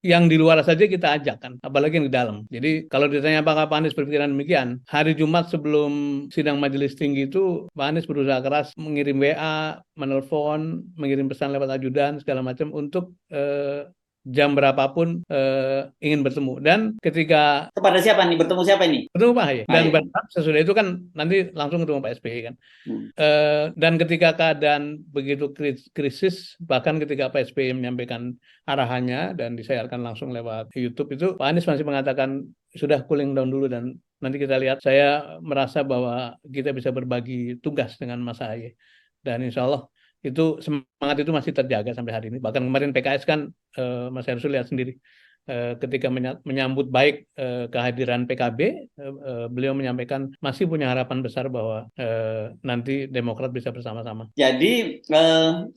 yang di luar saja kita ajak kan, apalagi yang di dalam. Jadi kalau ditanya apakah Pak Anies berpikiran demikian, hari Jumat sebelum sidang majelis tinggi itu Pak Anies berusaha keras mengirim WA, menelpon, mengirim pesan lewat ajudan segala macam untuk jam berapapun ingin bertemu. Dan ketika Kepada siapa nih? Bertemu siapa ini? ketemu Pak Ahy Ah dan ya. berharap sesudah itu kan nanti langsung ketemu Pak SBY kan. Hmm. Dan ketika keadaan begitu krisis, bahkan ketika Pak SBY menyampaikan arahannya dan disiarkan langsung lewat YouTube itu, Pak Anies masih mengatakan sudah cooling down dulu dan nanti kita lihat. Saya merasa bahwa kita bisa berbagi tugas dengan Mas Ahy dan insya Allah itu semangat itu masih terjaga sampai hari ini. Bahkan kemarin PKS kan Mas Hersul lihat sendiri ketika menyambut baik kehadiran PKB, beliau menyampaikan masih punya harapan besar bahwa nanti Demokrat bisa bersama-sama. Jadi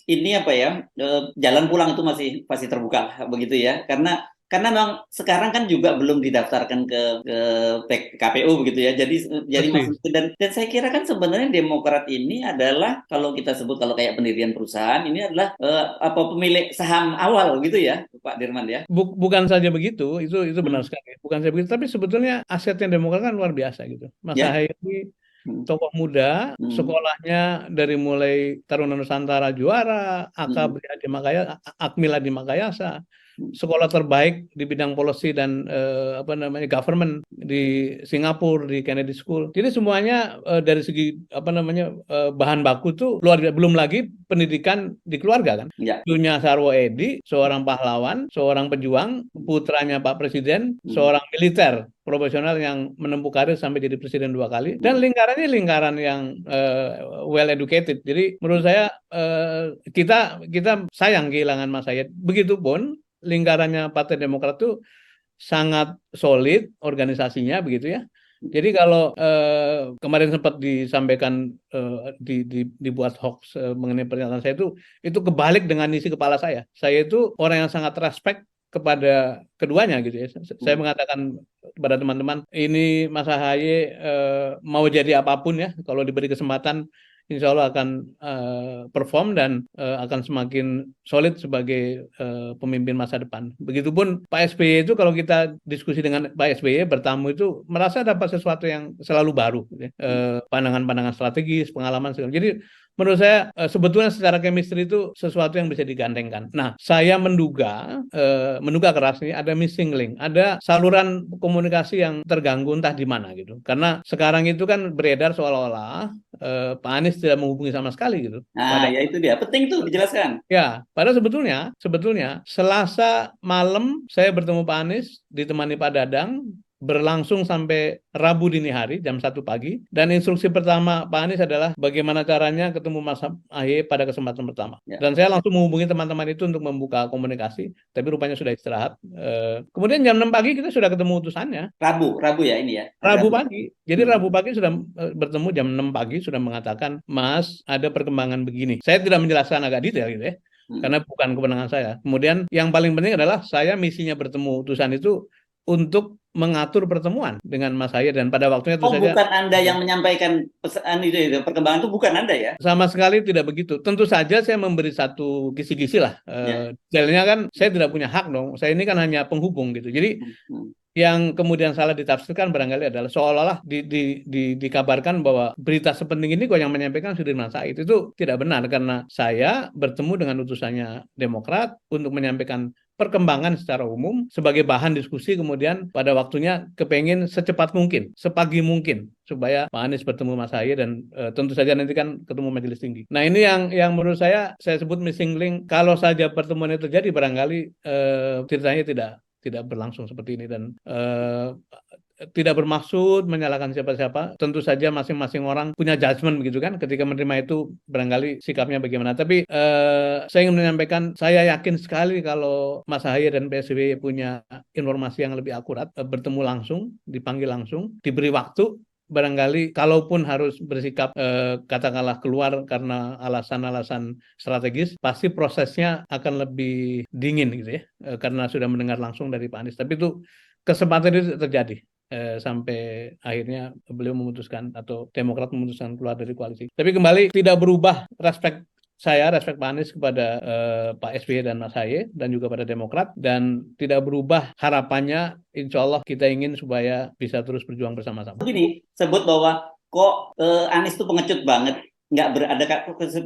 ini apa ya? Jalan pulang itu masih masih terbuka begitu ya. Karena memang sekarang kan juga belum didaftarkan ke KPU begitu ya. Jadi Pasti. maksud dan saya kira kan sebenarnya Demokrat ini adalah kalau kita sebut kalau kayak pendirian perusahaan ini adalah apa pemilik saham awal gitu ya, Pak Dirman ya. Bukan saja begitu, itu benar Hmm. sekali. Bukan saja begitu, tapi sebetulnya asetnya Demokrat kan luar biasa gitu. Mas Ya. Ahaye ini Hmm. tokoh muda, Hmm. sekolahnya dari mulai Taruna Nusantara juara, Hmm. Akmil Adi Makayasa, Hmm. sekolah terbaik di bidang policy dan apa namanya government di Singapura di Kennedy School. Jadi semuanya dari segi apa namanya bahan baku tuh luar biasa. Belum lagi pendidikan di keluarga kan. Ya. Dunya Sarwo Edi, seorang pahlawan, seorang pejuang, putranya Pak Presiden, Hmm. seorang militer profesional yang menempuh karir sampai jadi presiden 2 kali, dan Hmm. lingkarannya lingkaran yang well educated. Jadi menurut saya kita kita sayang kehilangan Mas Hayat. Begitupun lingkarannya Partai Demokrat itu sangat solid organisasinya begitu ya. Jadi kalau kemarin sempat disampaikan dibuat hoax mengenai pernyataan saya itu kebalik dengan isi kepala saya. Saya itu orang yang sangat respect kepada keduanya gitu ya. Saya Hmm. mengatakan kepada teman-teman, ini Mas Ahaye mau jadi apapun ya, kalau diberi kesempatan insya Allah akan perform dan akan semakin solid sebagai pemimpin masa depan. Begitupun Pak SBY itu kalau kita diskusi dengan Pak SBY bertamu itu merasa dapat sesuatu yang selalu baru, gitu ya. Pandangan-pandangan strategis, pengalaman segala. Jadi menurut saya sebetulnya secara chemistry itu sesuatu yang bisa digandengkan. Nah, saya menduga keras nih ada missing link, ada saluran komunikasi yang terganggu entah di mana gitu. Karena sekarang itu kan beredar seolah-olah Pak Anies tidak menghubungi sama sekali gitu. Nah, Pada ya itu dia. Penting tuh dijelaskan. padahal sebetulnya Selasa malam saya bertemu Pak Anies ditemani Pak Dadang berlangsung sampai Rabu dini hari jam 1 pagi, dan instruksi pertama Pak Anies adalah bagaimana caranya ketemu Mas Ahy pada kesempatan pertama. Ya. Dan saya langsung menghubungi teman-teman itu untuk membuka komunikasi, tapi rupanya sudah istirahat. Kemudian jam 6 pagi kita sudah ketemu utusannya. Rabu, Rabu ya ini ya. Hari Rabu Rabu. pagi. Jadi Hmm. Rabu pagi sudah bertemu jam 6 pagi sudah mengatakan, Mas, ada perkembangan begini. Saya tidak menjelaskan agak detail gitu ya. Hmm. Karena bukan kewenangan saya. Kemudian yang paling penting adalah saya misinya bertemu utusan itu untuk mengatur pertemuan dengan Mas Haye, dan pada waktunya itu Oh, saja bukan Anda yang menyampaikan pesan itu, perkembangan itu bukan Anda ya? sama sekali tidak begitu. Tentu saja saya memberi satu kisi-kisi lah. Ya. Detailnya kan saya tidak punya hak dong. Saya ini kan hanya penghubung gitu. Jadi Hmm. Hmm. yang kemudian salah ditafsirkan barangkali adalah seolah-olah dikabarkan bahwa berita sepenting ini kok yang menyampaikan Sudirman Said. Itu tidak benar karena saya bertemu dengan utusannya Demokrat untuk menyampaikan perkembangan secara umum sebagai bahan diskusi, kemudian pada waktunya kepengen secepat mungkin, sepagi mungkin supaya Pak Anies bertemu Mas Ahy dan tentu saja nanti kan ketemu Majelis Tinggi. Nah ini yang menurut saya sebut missing link. Kalau saja pertemuan itu terjadi barangkali ceritanya tidak berlangsung seperti ini, dan tidak bermaksud menyalahkan siapa-siapa. Tentu saja masing-masing orang punya judgement begitu kan. Ketika menerima itu barangkali sikapnya bagaimana. Tapi saya ingin menyampaikan, saya yakin sekali kalau Mas Ahaye dan PSBY punya informasi yang lebih akurat, bertemu langsung, dipanggil langsung, diberi waktu. Barangkali kalaupun harus bersikap katakanlah keluar karena alasan-alasan strategis, pasti prosesnya akan lebih dingin gitu ya, karena sudah mendengar langsung dari Pak Anies. Tapi itu kesempatan itu terjadi sampai akhirnya beliau memutuskan atau Demokrat memutuskan keluar dari koalisi. Tapi kembali tidak berubah respect saya respect Pak Anies kepada Pak SBY dan Mas Haye dan juga pada Demokrat, dan tidak berubah harapannya. Insya Allah kita ingin supaya bisa terus berjuang bersama-sama. Begini, sebut bahwa kok Anies tuh pengecut banget. Nggak ada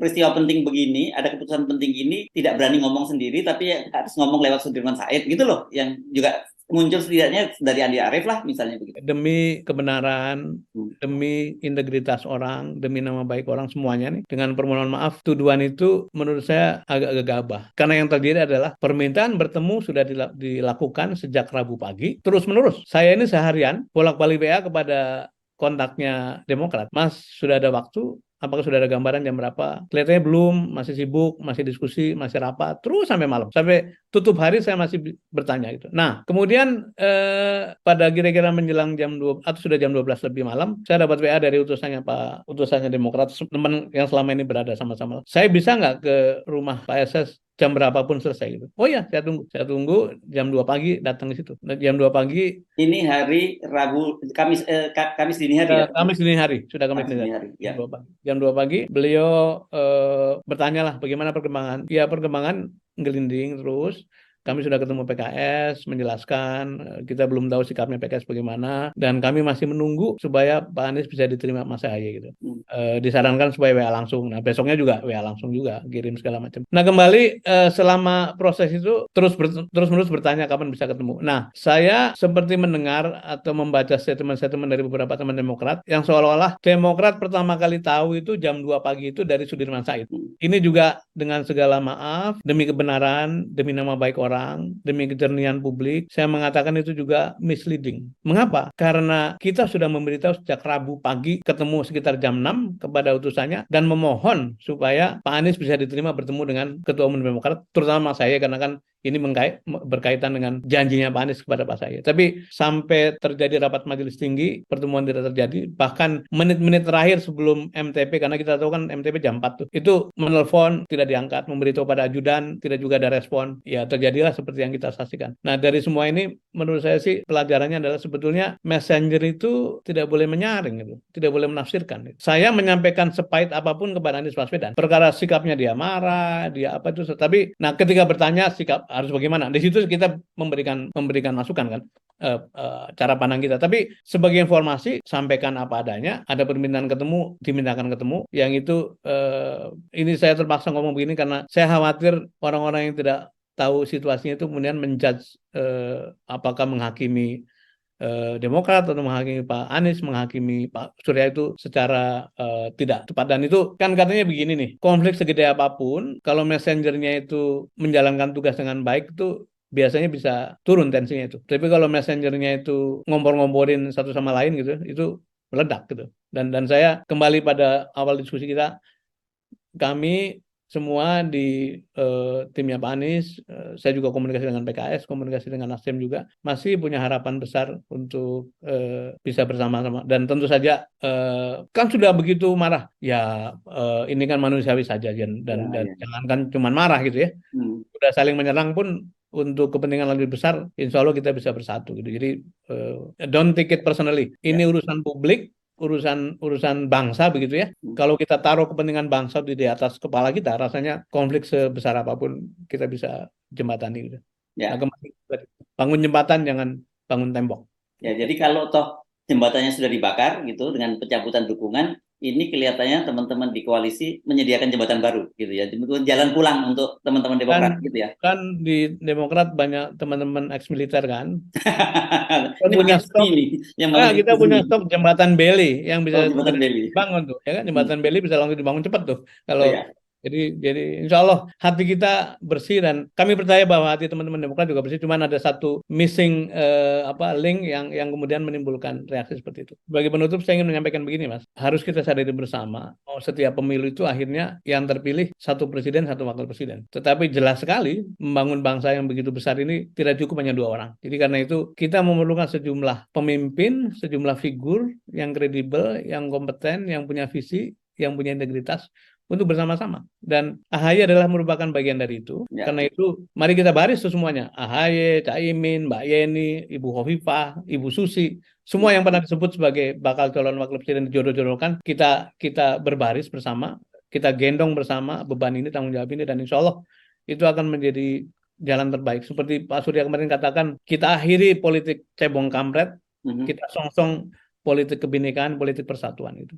peristiwa penting begini, ada keputusan penting ini, tidak berani ngomong sendiri, tapi harus ngomong lewat Sudirman Said gitu loh, yang juga muncul setidaknya dari Andi Arief lah misalnya begitu. Demi kebenaran, demi integritas orang, demi nama baik orang semuanya nih, dengan permohonan maaf, tuduhan itu menurut saya agak gegabah. Karena yang terjadi adalah permintaan bertemu sudah dilakukan sejak Rabu pagi, terus-menerus. Saya ini seharian bolak-balik WA kepada kontaknya Demokrat. Mas, sudah ada waktu? Apakah sudah ada gambaran jam berapa? Kelihatannya belum, masih sibuk, masih diskusi, masih rapat, terus sampai malam. Sampai tutup hari saya masih bertanya itu. Nah, kemudian pada kira-kira menjelang jam 2 atau sudah jam 12 lebih malam, saya dapat WA dari utusannya Demokrat, teman yang selama ini berada sama-sama. Saya bisa nggak ke rumah Pak SS jam berapapun selesai gitu. Oh ya, saya tunggu jam 2 pagi datang ke situ. Jam 2 pagi. Ini hari Rabu, Kamis dini hari ya? Kamis dini hari, sudah Kamis dini hari. Ya. Jam 2 pagi, beliau bertanya lah bagaimana perkembangan. Ya, perkembangan ngelinding terus. Kami sudah ketemu PKS, menjelaskan kita belum tahu sikapnya PKS bagaimana, dan kami masih menunggu supaya Pak Anies bisa diterima Mas Ahaye gitu. Disarankan supaya WA langsung. Nah, besoknya juga WA langsung juga, kirim segala macam. Nah, kembali selama proses itu terus-menerus bertanya kapan bisa ketemu. Nah, saya seperti mendengar atau membaca statement-statement dari beberapa teman Demokrat yang seolah-olah Demokrat pertama kali tahu itu jam 2 pagi itu dari Sudirman Said. Ini juga dengan segala maaf, demi kebenaran, demi nama baik orang, demi kejernihan publik, saya mengatakan itu juga misleading. Mengapa? Karena kita sudah memberitahu sejak Rabu pagi, ketemu sekitar jam 6 kepada utusannya, dan memohon supaya Pak Anies bisa diterima bertemu dengan Ketua Umum Demokrat, terutama saya, karena kan ini berkaitan dengan janjinya Pak Anies kepada Pak Sahaye. Tapi sampai terjadi rapat majelis tinggi, pertemuan tidak terjadi. Bahkan menit-menit terakhir sebelum MTP, karena kita tahu kan MTP jam 4 tuh, itu menelpon, tidak diangkat, memberitahu pada ajudan, tidak juga ada respon. Ya, terjadilah seperti yang kita saksikan. Nah, dari semua ini, menurut saya sih pelajarannya adalah sebetulnya messenger itu tidak boleh menyaring, gitu, tidak boleh menafsirkan. Gitu. Saya menyampaikan sepahit apapun kepada Anies Baswedan. Perkara sikapnya dia marah, dia apa itu. Tapi, nah, ketika bertanya sikap harus bagaimana, di situ kita memberikan masukan kan, cara pandang kita. Tapi sebagai informasi, sampaikan apa adanya. Ada permintaan ketemu, dimintakan ketemu. Yang itu ini saya terpaksa ngomong begini karena saya khawatir orang-orang yang tidak tahu situasinya itu kemudian menjudge apakah menghakimi Demokrat atau menghakimi Pak Anies, menghakimi Pak Surya itu secara tidak tepat. Dan itu kan katanya begini nih, konflik segede apapun, kalau messengernya itu menjalankan tugas dengan baik, itu biasanya bisa turun tensinya itu. Tapi kalau messengernya itu ngompor-ngomporin satu sama lain gitu, itu meledak gitu. Dan saya kembali pada awal diskusi kita, kami semua di timnya Pak Anies, saya juga komunikasi dengan PKS, komunikasi dengan Nasdem juga, masih punya harapan besar untuk bisa bersama-sama. Dan tentu saja kan sudah begitu marah, ya ini kan manusiawi saja, dan jangankan cuma marah gitu ya, sudah saling menyerang pun untuk kepentingan lebih besar, insya Allah kita bisa bersatu gitu. Jadi don't take it personally. Ini urusan publik, urusan bangsa begitu ya. Kalau kita taruh kepentingan bangsa di atas kepala kita, rasanya konflik sebesar apapun kita bisa jembatani gitu. Nah, kembali, bangun jembatan, jangan bangun tembok. Ya, jadi kalau toh jembatannya sudah dibakar gitu dengan pencabutan dukungan, ini kelihatannya teman-teman di koalisi menyediakan jembatan baru gitu ya, jalan pulang untuk teman-teman Demokrat gitu ya. Kan di Demokrat banyak teman-teman ex-militer kan. Ini punya stok ini. Kita punya stok jembatan Beli yang bisa dibangun tuh, ya kan, jembatan Beli bisa langsung dibangun cepat tuh. Kalau jadi insya Allah hati kita bersih, dan kami percaya bahwa hati teman-teman Demokrat juga bersih. Cuman ada satu missing link yang kemudian menimbulkan reaksi seperti itu. Sebagai penutup, saya ingin menyampaikan begini, Mas. Harus kita sadari bersama, setiap pemilu itu akhirnya yang terpilih satu presiden, satu wakil presiden. Tetapi jelas sekali membangun bangsa yang begitu besar ini tidak cukup hanya 2 orang. Jadi karena itu kita memerlukan sejumlah pemimpin, sejumlah figur yang kredibel, yang kompeten, yang punya visi, yang punya integritas untuk bersama-sama. Dan AHY adalah merupakan bagian dari itu. Karena itu, mari kita baris tuh semuanya. AHY, Caimin, Mbak Yeni, Ibu Hovifah, Ibu Susi, semua yang pernah disebut sebagai bakal calon wakil presiden dijodoh-jodohkan, kita berbaris bersama kita gendong bersama beban ini, tanggung jawab ini, dan insya Allah itu akan menjadi jalan terbaik. Seperti Pak Surya kemarin katakan, kita akhiri politik cebong kampret, kita songsong politik kebinekaan, politik persatuan itu.